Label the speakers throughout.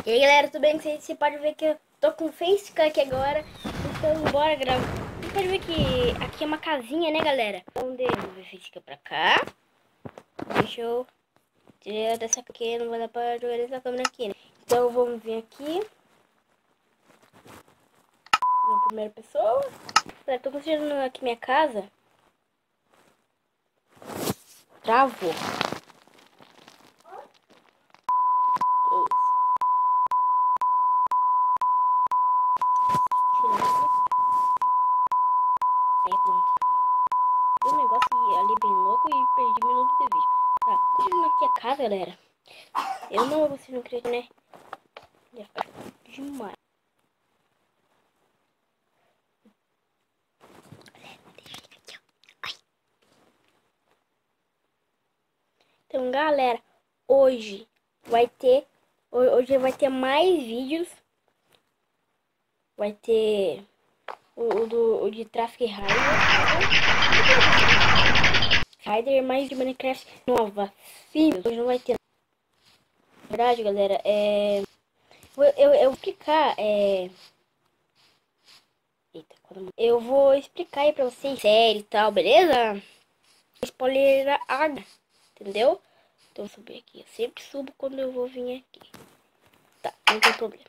Speaker 1: E aí galera, tudo bem? Você pode ver que eu tô com o Facecam aqui agora. Então bora gravar. Você pode ver que aqui é uma casinha, né galera? Então eu vou ver Facecam pra cá. Deixa eu tirar dessa aqui, não vai dar pra jogar essa câmera aqui, né? Então vamos vir aqui na primeira pessoa. Galera, tô construindo aqui minha casa. Travou. Aí pronto. Deu um negócio ali bem louco e perdi minuto de vídeo. Tá, construindo aqui a casa, galera. Eu não vou conseguir acreditar, né? Ia ficar demais. Então, galera, hoje vai ter mais vídeos. Vai ter o de Traffic Rider, mais de Minecraft nova. Sim, hoje não vai ter. Na verdade, galera, eu vou explicar, Eita, eu vou explicar aí pra vocês série e tal, beleza? Spoiler água, entendeu? Então eu subir aqui. Eu sempre subo quando eu vou vir aqui. Tá, não tem problema.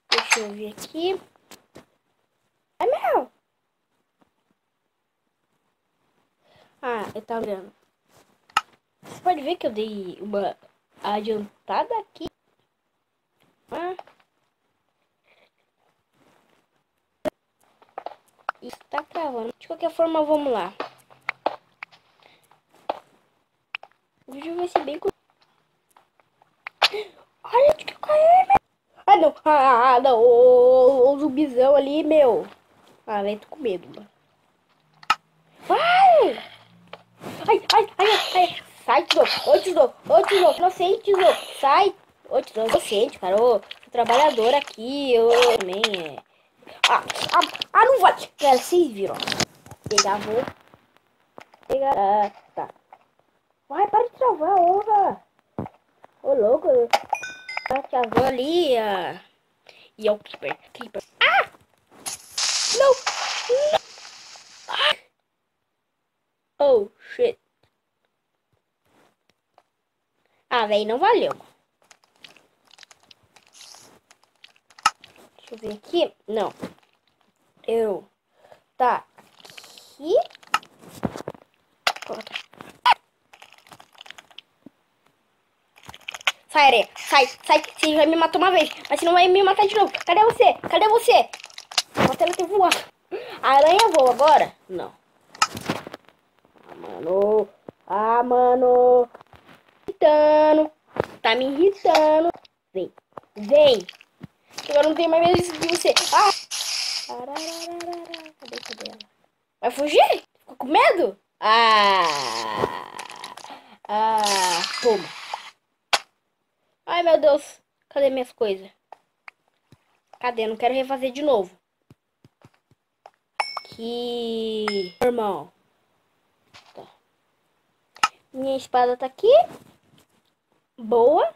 Speaker 1: Deixa eu vir aqui. É meu! Ah, eu tava vendo. Você pode ver que eu dei uma adiantada aqui. Ah. E tá travando. De qualquer forma, vamos lá. O vídeo vai ser bem... Olha onde que eu caí, meu! Ah, não! Ah, não! O zumbizão ali, meu! Ah, velho, tô com medo, mano. Vai! Ai, ai, ai, ai! Sai, tesouro! Ô, tesouro! Ô, tesouro! Inocente, tesouro! Sai! Ô, tesouro, inocente, cara! Ô, sou trabalhador aqui, eu também, não vai! Galera, vocês viram, ó. Pegar, vou... Pegar... Ah, tá. Vai, para de travar, honra! Ô, louco! Travou ali, E é o Creeper. Ah! Não! Não! Ah! Oh, shit. Ah, velho, não valeu. Deixa eu ver aqui. Não. Tá aqui. Sai, areia. Sai, sai. Você vai me matar uma vez. Mas você não vai me matar de novo. Cadê você? Cadê você? Você não tem voar. A aranha voa agora? Não. Ah, mano. Ah, mano. Irritando. Tá me irritando. Vem. Vem. Agora não tem mais medo de você. Ah! Cadê ela? Vai fugir? Ficou com medo? Toma. Ai, meu Deus. Cadê minhas coisas? Cadê? Não quero refazer de novo. Que... Normal. Tá. Minha espada tá aqui. Boa.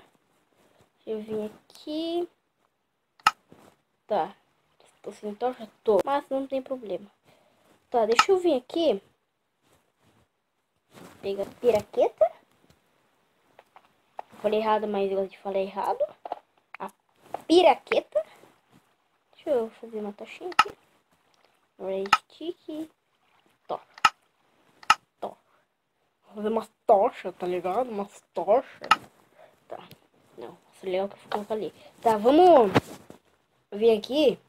Speaker 1: Deixa eu vir aqui. Tá. Tô sem tocha? Tô. Mas não tem problema. Tá, deixa eu vir aqui. Pega piraqueta. Falei errado, mas eu falei errado. A piraqueta. Deixa eu fazer uma tochinha aqui. Stick. Tó. Vou fazer umas tochas, tá ligado? Umas tochas. Tá. Não, isso é o que eu falei. Tá, vamos vir aqui.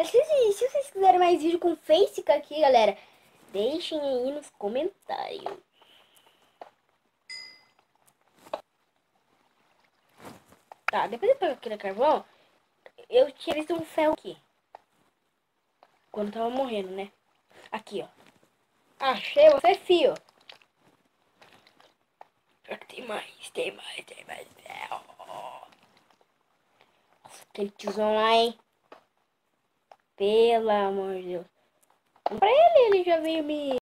Speaker 1: Se vocês quiserem mais vídeo com Facecam aqui, galera, deixem aí nos comentários. Tá, depois de pegar aquele carvão, eu tinha visto um ferro aqui. Quando tava morrendo, né? Aqui, ó. Achei você, fio. Tem mais ferro. Nossa, aquele tiozão lá, hein? Pelo amor de Deus. Pra ele já veio me...